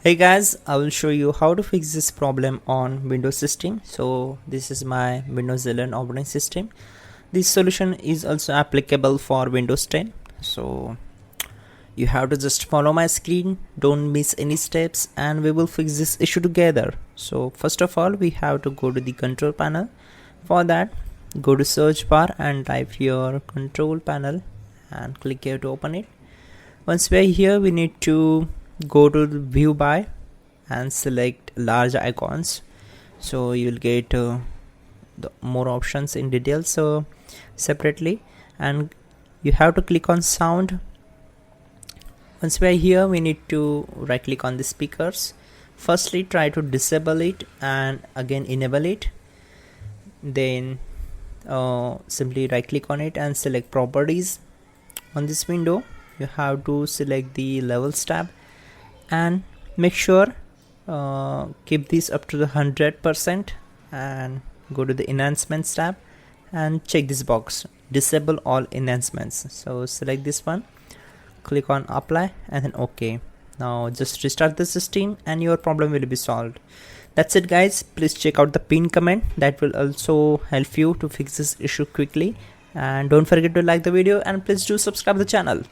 Hey guys, I will show you how to fix this problem on Windows system. So this is my Windows 11 operating system. This solution is also applicable for Windows 10. So you have to just follow my screen, don't miss any steps, and we will fix this issue together. So first of all, we have to go to the control panel. For that, go to search bar and type your control panel and click here to open it. Once we are here, we need to go to the view by and select large icons, so you'll get the more options in details separately, and you have to click on sound. Once we are here, we need to right click on the speakers. Firstly, try to disable it and again enable it, then simply right click on it and select properties. On this window, you have to select the levels tab and make sure keep this up to the 100% and go to the enhancements tab and check this box, disable all enhancements. So select this one, click on apply and then OK. Now just restart the system and your problem will be solved. That's it guys. Please check out the pinned comment, that will also help you to fix this issue quickly, and don't forget to like the video and please do subscribe the channel.